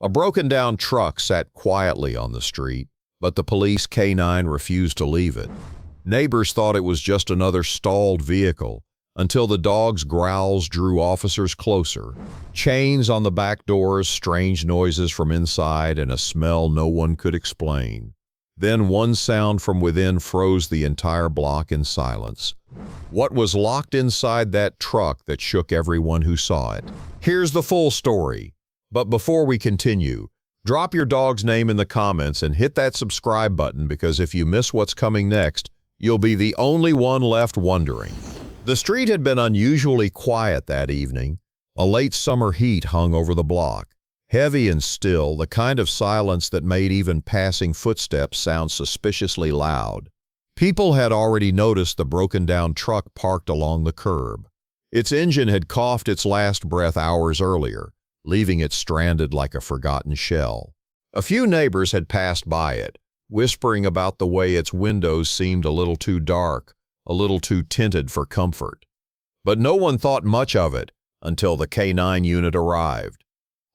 A broken-down truck sat quietly on the street, but the police K-9 refused to leave it. Neighbors thought it was just another stalled vehicle, until the dog's growls drew officers closer. Chains on the back doors, strange noises from inside, and a smell no one could explain. Then one sound from within froze the entire block in silence. What was locked inside that truck that shook everyone who saw it? Here's the full story. But before we continue, drop your dog's name in the comments and hit that subscribe button, because if you miss what's coming next, you'll be the only one left wondering. The street had been unusually quiet that evening. A late summer heat hung over the block, heavy and still, the kind of silence that made even passing footsteps sound suspiciously loud. People had already noticed the broken-down truck parked along the curb. Its engine had coughed its last breath hours earlier, leaving it stranded like a forgotten shell. A few neighbors had passed by it, whispering about the way its windows seemed a little too dark, a little too tinted for comfort. But no one thought much of it until the K-9 unit arrived.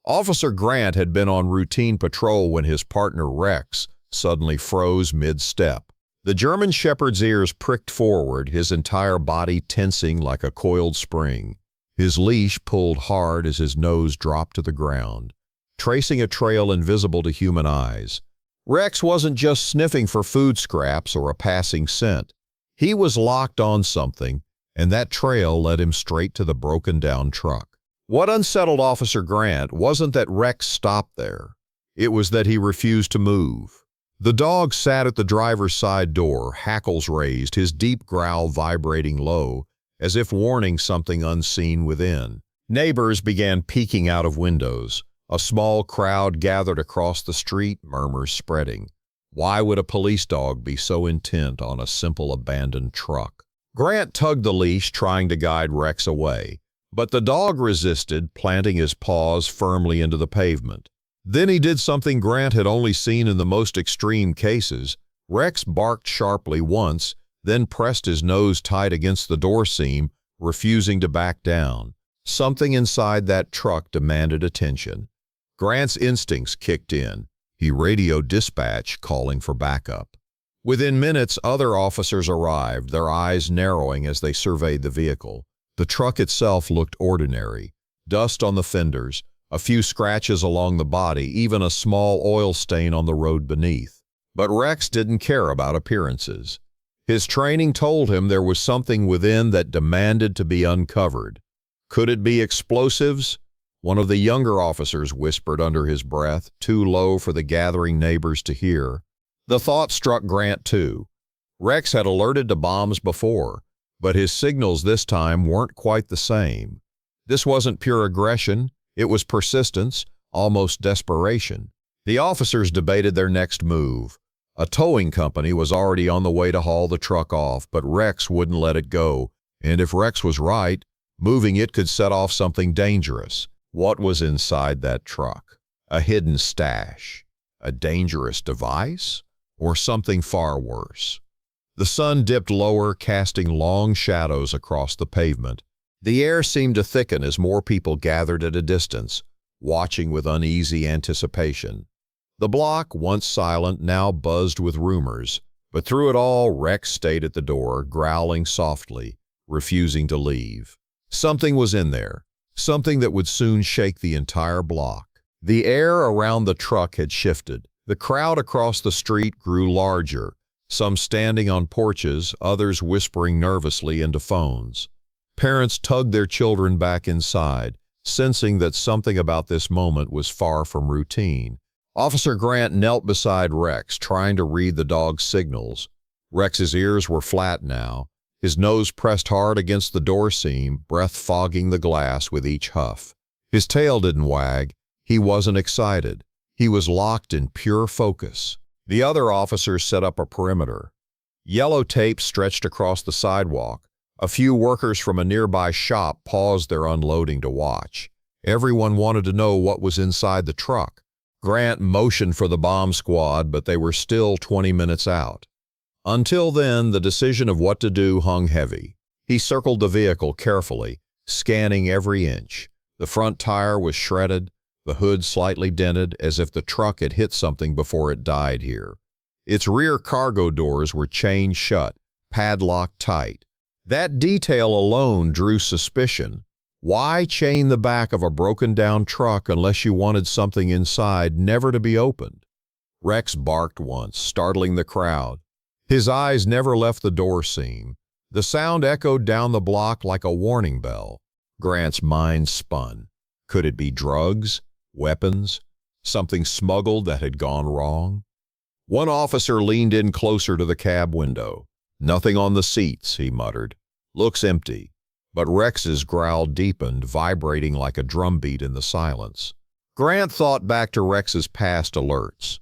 Officer Grant had been on routine patrol when his partner Rex suddenly froze mid-step. The German Shepherd's ears pricked forward, his entire body tensing like a coiled spring. His leash pulled hard as his nose dropped to the ground, tracing a trail invisible to human eyes. Rex wasn't just sniffing for food scraps or a passing scent. He was locked on something, and that trail led him straight to the broken-down truck. What unsettled Officer Grant wasn't that Rex stopped there. It was that he refused to move. The dog sat at the driver's side door, hackles raised, his deep growl vibrating low, as if warning something unseen within. Neighbors began peeking out of windows. A small crowd gathered across the street, murmurs spreading. Why would a police dog be so intent on a simple abandoned truck? Grant tugged the leash, trying to guide Rex away, but the dog resisted, planting his paws firmly into the pavement. Then he did something Grant had only seen in the most extreme cases. Rex barked sharply once, then pressed his nose tight against the door seam, refusing to back down. Something inside that truck demanded attention. Grant's instincts kicked in. He radioed dispatch, calling for backup. Within minutes, other officers arrived, their eyes narrowing as they surveyed the vehicle. The truck itself looked ordinary. Dust on the fenders, a few scratches along the body, even a small oil stain on the road beneath. But Rex didn't care about appearances. His training told him there was something within that demanded to be uncovered. Could it be explosives? One of the younger officers whispered under his breath, too low for the gathering neighbors to hear. The thought struck Grant too. Rex had alerted to bombs before, but his signals this time weren't quite the same. This wasn't pure aggression, it was persistence, almost desperation. The officers debated their next move. A towing company was already on the way to haul the truck off, but Rex wouldn't let it go, and if Rex was right, moving it could set off something dangerous. What was inside that truck? A hidden stash? A dangerous device? Or something far worse? The sun dipped lower, casting long shadows across the pavement. The air seemed to thicken as more people gathered at a distance, watching with uneasy anticipation. The block, once silent, now buzzed with rumors, but through it all, Rex stayed at the door, growling softly, refusing to leave. Something was in there. Something that would soon shake the entire block. The air around the truck had shifted. The crowd across the street grew larger, some standing on porches, others whispering nervously into phones. Parents tugged their children back inside, sensing that something about this moment was far from routine. Officer Grant knelt beside Rex, trying to read the dog's signals. Rex's ears were flat now. His nose pressed hard against the door seam, breath fogging the glass with each huff. His tail didn't wag. He wasn't excited. He was locked in pure focus. The other officers set up a perimeter. Yellow tape stretched across the sidewalk. A few workers from a nearby shop paused their unloading to watch. Everyone wanted to know what was inside the truck. Grant motioned for the bomb squad, but they were still 20 minutes out. Until then, the decision of what to do hung heavy. He circled the vehicle carefully, scanning every inch. The front tire was shredded, the hood slightly dented as if the truck had hit something before it died here. Its rear cargo doors were chained shut, padlocked tight. That detail alone drew suspicion. Why chain the back of a broken-down truck unless you wanted something inside never to be opened? Rex barked once, startling the crowd. His eyes never left the door seam. The sound echoed down the block like a warning bell. Grant's mind spun. Could it be drugs? Weapons? Something smuggled that had gone wrong? One officer leaned in closer to the cab window. "Nothing on the seats," he muttered. "Looks empty." But Rex's growl deepened, vibrating like a drumbeat in the silence. Grant thought back to Rex's past alerts.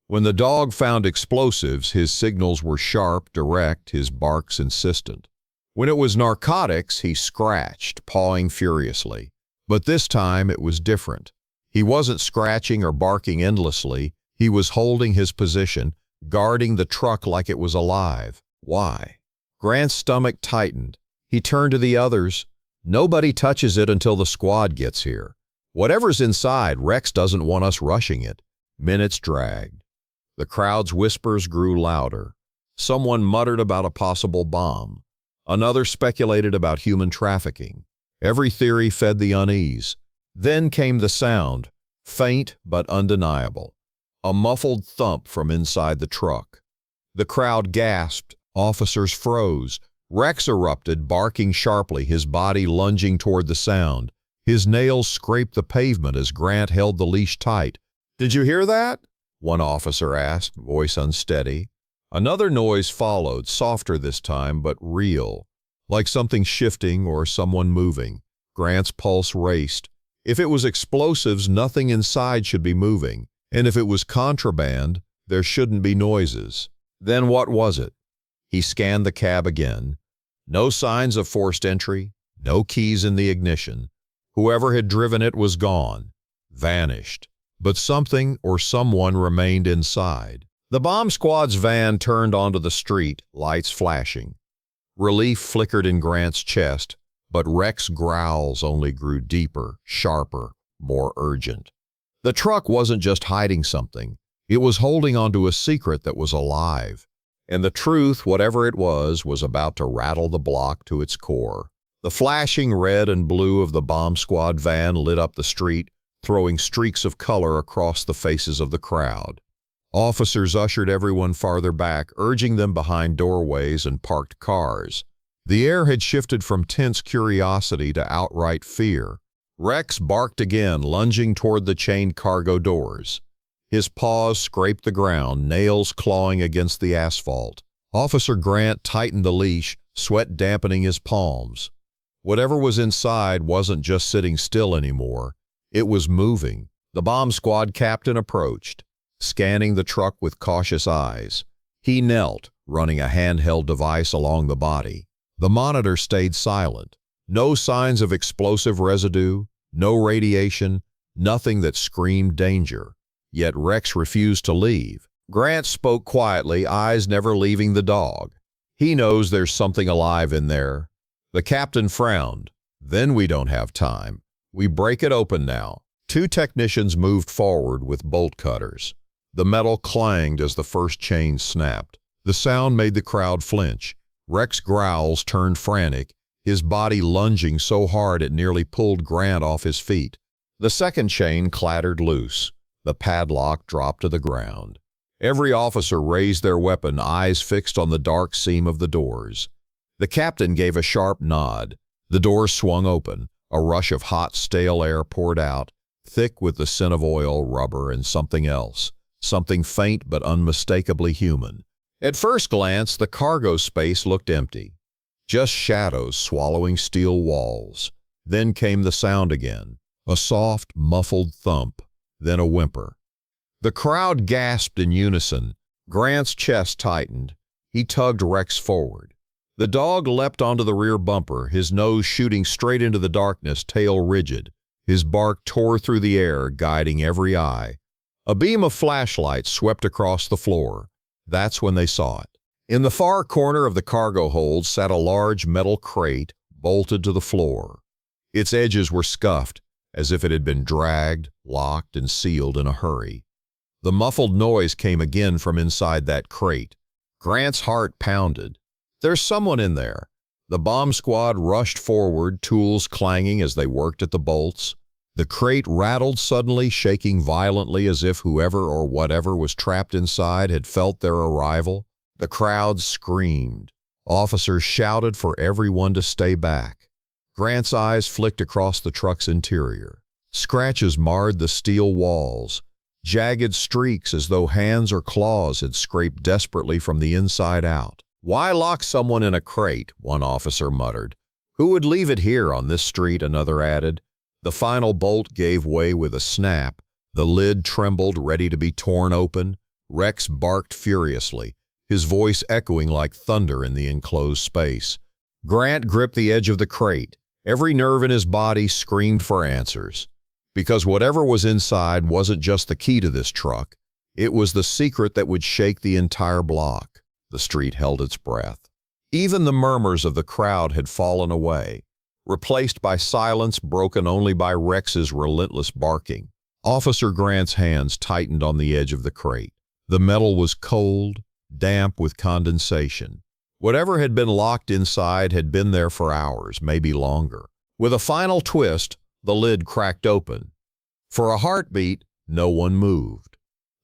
When the dog found explosives, his signals were sharp, direct, his barks insistent. When it was narcotics, he scratched, pawing furiously. But this time it was different. He wasn't scratching or barking endlessly. He was holding his position, guarding the truck like it was alive. Why? Grant's stomach tightened. He turned to the others. "Nobody touches it until the squad gets here. Whatever's inside, Rex doesn't want us rushing it." Minutes dragged. The crowd's whispers grew louder. Someone muttered about a possible bomb. Another speculated about human trafficking. Every theory fed the unease. Then came the sound, faint but undeniable. A muffled thump from inside the truck. The crowd gasped. Officers froze. Rex erupted, barking sharply, his body lunging toward the sound. His nails scraped the pavement as Grant held the leash tight. "Did you hear that?" one officer asked, voice unsteady. Another noise followed, softer this time, but real, like something shifting or someone moving. Grant's pulse raced. If it was explosives, nothing inside should be moving. And if it was contraband, there shouldn't be noises. Then what was it? He scanned the cab again. No signs of forced entry, no keys in the ignition. Whoever had driven it was gone, vanished. But something or someone remained inside. The bomb squad's van turned onto the street, lights flashing. Relief flickered in Grant's chest, but Rex's growls only grew deeper, sharper, more urgent. The truck wasn't just hiding something. It was holding onto a secret that was alive. And the truth, whatever it was about to rattle the block to its core. The flashing red and blue of the bomb squad van lit up the street, throwing streaks of color across the faces of the crowd. Officers ushered everyone farther back, urging them behind doorways and parked cars. The air had shifted from tense curiosity to outright fear. Rex barked again, lunging toward the chained cargo doors. His paws scraped the ground, nails clawing against the asphalt. Officer Grant tightened the leash, sweat dampening his palms. Whatever was inside wasn't just sitting still anymore. It was moving. The bomb squad captain approached, scanning the truck with cautious eyes. He knelt, running a handheld device along the body. The monitor stayed silent. No signs of explosive residue, no radiation, nothing that screamed danger. Yet Rex refused to leave. Grant spoke quietly, eyes never leaving the dog. "He knows there's something alive in there." The captain frowned. "Then we don't have time. We break it open now." Two technicians moved forward with bolt cutters. The metal clanged as the first chain snapped. The sound made the crowd flinch. Rex's growls turned frantic, his body lunging so hard it nearly pulled Grant off his feet. The second chain clattered loose. The padlock dropped to the ground. Every officer raised their weapon, eyes fixed on the dark seam of the doors. The captain gave a sharp nod. The doors swung open. A rush of hot, stale air poured out, thick with the scent of oil, rubber, and something else. Something faint but unmistakably human. At first glance, the cargo space looked empty. Just shadows swallowing steel walls. Then came the sound again. A soft, muffled thump. Then a whimper. The crowd gasped in unison. Grant's chest tightened. He tugged Rex forward. The dog leapt onto the rear bumper, his nose shooting straight into the darkness, tail rigid. His bark tore through the air, guiding every eye. A beam of flashlight swept across the floor. That's when they saw it. In the far corner of the cargo hold sat a large metal crate, bolted to the floor. Its edges were scuffed, as if it had been dragged, locked, and sealed in a hurry. The muffled noise came again from inside that crate. Grant's heart pounded. There's someone in there. The bomb squad rushed forward, tools clanging as they worked at the bolts. The crate rattled suddenly, shaking violently as if whoever or whatever was trapped inside had felt their arrival. The crowd screamed. Officers shouted for everyone to stay back. Grant's eyes flicked across the truck's interior. Scratches marred the steel walls. Jagged streaks as though hands or claws had scraped desperately from the inside out. "Why lock someone in a crate?" one officer muttered. "Who would leave it here on this street?" another added. The final bolt gave way with a snap. The lid trembled, ready to be torn open. Rex barked furiously, his voice echoing like thunder in the enclosed space. Grant gripped the edge of the crate. Every nerve in his body screamed for answers. Because whatever was inside wasn't just the key to this truck. It was the secret that would shake the entire block. The street held its breath. Even the murmurs of the crowd had fallen away, replaced by silence broken only by Rex's relentless barking. Officer Grant's hands tightened on the edge of the crate. The metal was cold, damp with condensation. Whatever had been locked inside had been there for hours, maybe longer. With a final twist, the lid cracked open. For a heartbeat, no one moved.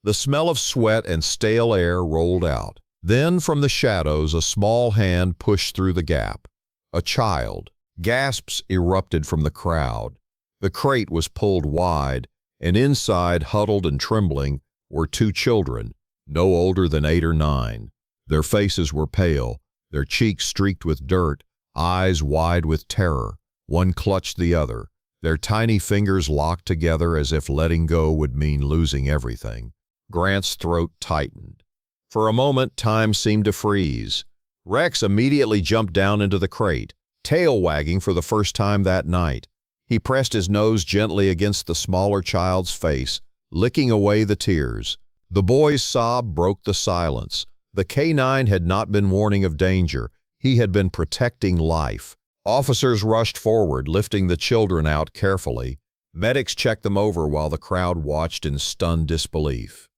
The smell of sweat and stale air rolled out. Then, from the shadows, a small hand pushed through the gap. A child. Gasps erupted from the crowd. The crate was pulled wide, and inside, huddled and trembling, were two children, no older than 8 or 9. Their faces were pale, their cheeks streaked with dirt, eyes wide with terror. One clutched the other, their tiny fingers locked together as if letting go would mean losing everything. Grant's throat tightened. For a moment, time seemed to freeze. Rex immediately jumped down into the crate, tail wagging for the first time that night. He pressed his nose gently against the smaller child's face, licking away the tears. The boy's sob broke the silence. The K-9 had not been warning of danger. He had been protecting life. Officers rushed forward, lifting the children out carefully. Medics checked them over while the crowd watched in stunned disbelief.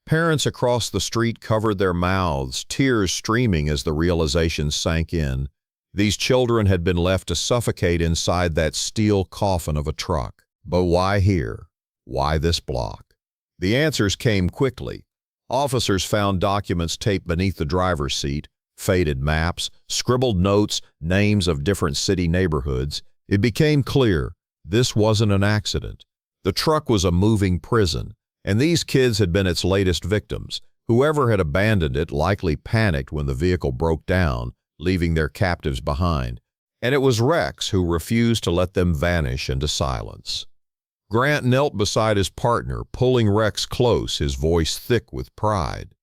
Parents across the street covered their mouths, tears streaming as the realization sank in. These children had been left to suffocate inside that steel coffin of a truck. But why here? Why this block? The answers came quickly. Officers found documents taped beneath the driver's seat, faded maps, scribbled notes, names of different city neighborhoods. It became clear this wasn't an accident. The truck was a moving prison, and these kids had been its latest victims. Whoever had abandoned it likely panicked when the vehicle broke down, leaving their captives behind, and it was Rex who refused to let them vanish into silence. Grant knelt beside his partner, pulling Rex close, his voice thick with pride.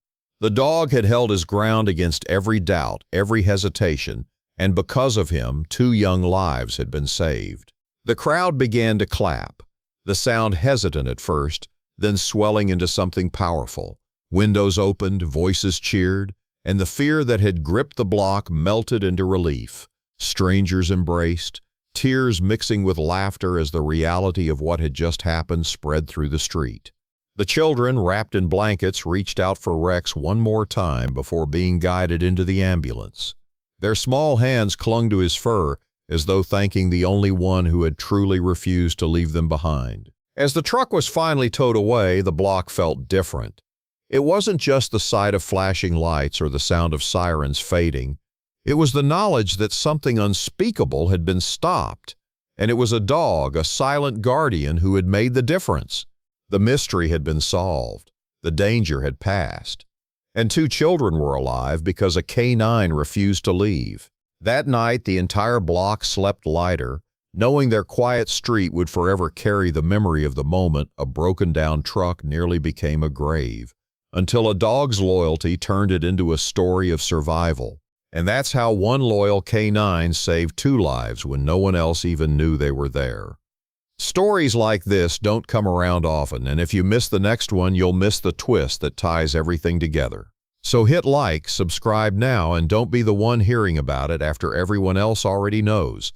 The dog had held his ground against every doubt, every hesitation, and because of him, 2 young lives had been saved. The crowd began to clap, the sound hesitant at first, then swelling into something powerful. Windows opened, voices cheered, and the fear that had gripped the block melted into relief. Strangers embraced, tears mixing with laughter as the reality of what had just happened spread through the street. The children, wrapped in blankets, reached out for Rex one more time before being guided into the ambulance. Their small hands clung to his fur, as though thanking the only one who had truly refused to leave them behind. As the truck was finally towed away, the block felt different. It wasn't just the sight of flashing lights or the sound of sirens fading. It was the knowledge that something unspeakable had been stopped, and it was a dog, a silent guardian, who had made the difference. The mystery had been solved. The danger had passed. And 2 children were alive because a K-9 refused to leave. That night, the entire block slept lighter, knowing their quiet street would forever carry the memory of the moment a broken-down truck nearly became a grave, until a dog's loyalty turned it into a story of survival. And that's how one loyal K-9 saved 2 lives when no one else even knew they were there. Stories like this don't come around often, and if you miss the next one, you'll miss the twist that ties everything together. So hit like, subscribe now, and don't be the one hearing about it after everyone else already knows.